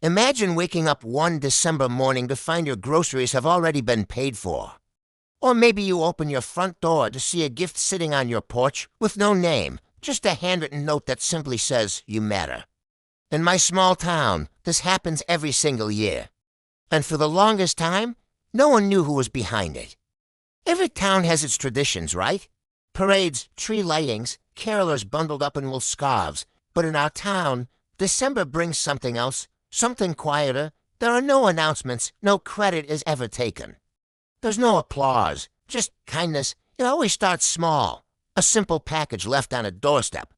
Imagine waking up one December morning to find your groceries have already been paid for. Or maybe you open your front door to see a gift sitting on your porch with no name, just a handwritten note that simply says, "You matter." In my small town, this happens every single year. And for the longest time, no one knew who was behind it. Every town has its traditions, right? Parades, tree lightings, carolers bundled up in wool scarves. But in our town, December brings something else, something quieter. There are no announcements, no credit is ever taken. There's no applause, just kindness. It always starts small. A simple package left on a doorstep.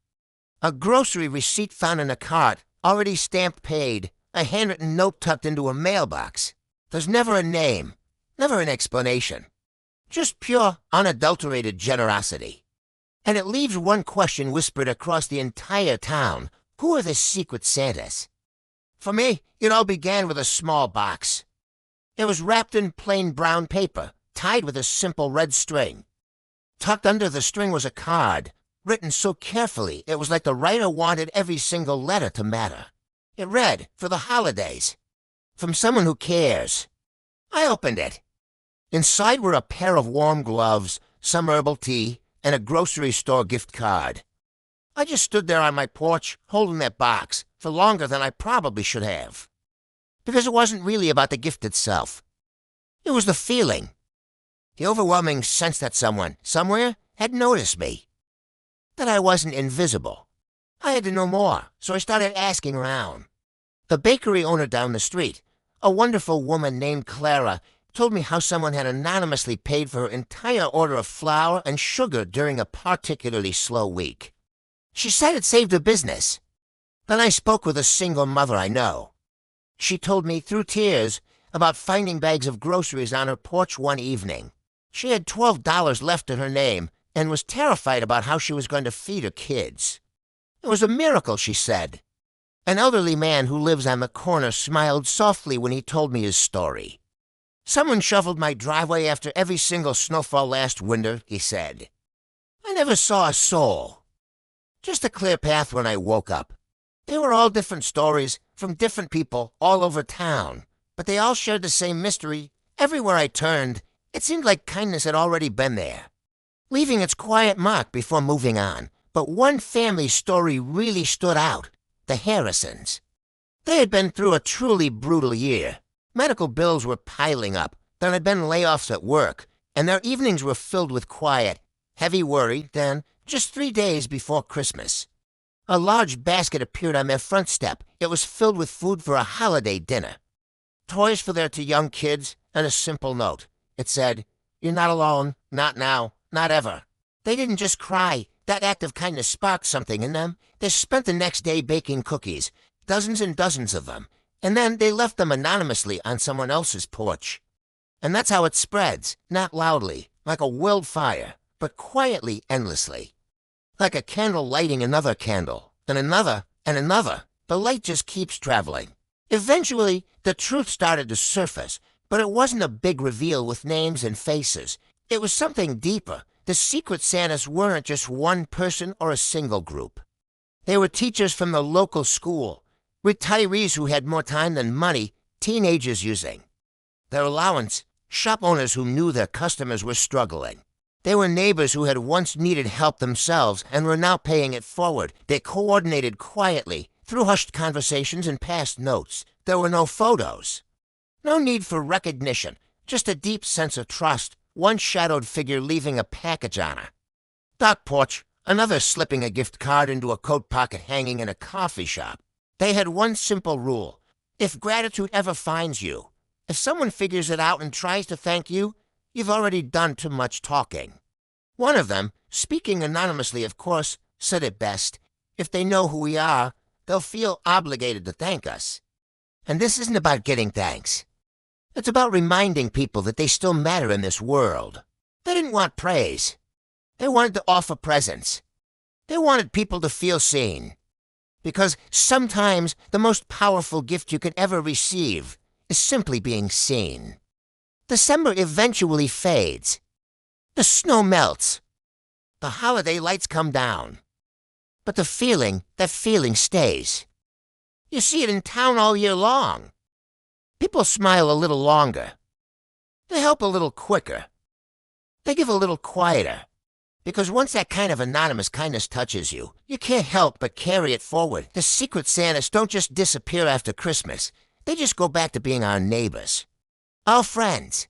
A grocery receipt found in a cart, already stamped paid. A handwritten note tucked into a mailbox. There's never a name, never an explanation. Just pure, unadulterated generosity. And it leaves one question whispered across the entire town. Who are the secret Santas? For me, it all began with a small box. It was wrapped in plain brown paper, tied with a simple red string. Tucked under the string was a card, written so carefully it was like the writer wanted every single letter to matter. It read, "For the holidays. From someone who cares." I opened it. Inside were a pair of warm gloves, some herbal tea, and a grocery store gift card. I just stood there on my porch, holding that box, for longer than I probably should have. Because it wasn't really about the gift itself. It was the feeling. The overwhelming sense that someone, somewhere, had noticed me. That I wasn't invisible. I had to know more, so I started asking around. The bakery owner down the street, a wonderful woman named Clara, told me how someone had anonymously paid for her entire order of flour and sugar during a particularly slow week. She said it saved her business. Then I spoke with a single mother I know. She told me, through tears, about finding bags of groceries on her porch one evening. She had $12 left in her name and was terrified about how she was going to feed her kids. It was a miracle, she said. An elderly man who lives on the corner smiled softly when he told me his story. "Someone shoveled my driveway after every single snowfall last winter," he said. "I never saw a soul. Just a clear path when I woke up. They were all different stories, from different people all over town, but they all shared the same mystery. Everywhere I turned, it seemed like kindness had already been there, leaving its quiet mark before moving on. But one family's story really stood out, the Harrisons. They had been through a truly brutal year. Medical bills were piling up. There had been layoffs at work, and their evenings were filled with quiet, heavy worry. Then, just 3 days before Christmas, a large basket appeared on their front step. It was filled with food for a holiday dinner. Toys for their 2 young kids, and a simple note. It said, "You're not alone, not now, not ever." They didn't just cry. That act of kindness sparked something in them. They spent the next day baking cookies, dozens and dozens of them, and then they left them anonymously on someone else's porch. And that's how it spreads, not loudly, like a wildfire, but quietly, endlessly. Like a candle lighting another candle, and another, and another. The light just keeps traveling. Eventually, the truth started to surface, but it wasn't a big reveal with names and faces. It was something deeper. The secret Santas weren't just one person or a single group. They were teachers from the local school, retirees who had more time than money, teenagers using their allowance, shop owners who knew their customers were struggling. They were neighbors who had once needed help themselves and were now paying it forward. They coordinated quietly, through hushed conversations and passed notes. There were no photos. No need for recognition, just a deep sense of trust. One shadowed figure leaving a package on her dock porch, another slipping a gift card into a coat pocket hanging in a coffee shop. They had one simple rule. If gratitude ever finds you, if someone figures it out and tries to thank you, you've already done too much talking. One of them, speaking anonymously of course, said it best. If they know who we are, they'll feel obligated to thank us. And this isn't about getting thanks. It's about reminding people that they still matter in this world. They didn't want praise. They wanted to offer presents. They wanted people to feel seen. Because sometimes the most powerful gift you can ever receive is simply being seen. December eventually fades. The snow melts. The holiday lights come down. But the feeling, that feeling stays. You see it in town all year long. People smile a little longer. They help a little quicker. They give a little quieter. Because once that kind of anonymous kindness touches you, you can't help but carry it forward. The Secret Santas don't just disappear after Christmas. They just go back to being our neighbors. Our friends.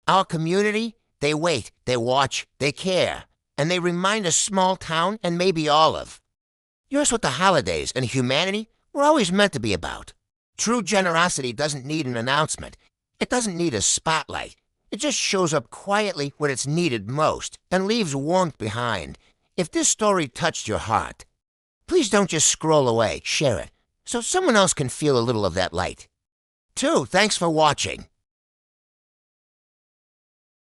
Our community. They wait, they watch, they care. And they remind a small town and maybe Olive. Yours what the holidays and humanity were always meant to be about. True generosity doesn't need an announcement. It doesn't need a spotlight. It just shows up quietly when it's needed most and leaves warmth behind. If this story touched your heart, please don't just scroll away, share it, so someone else can feel a little of that light. Thanks for watching.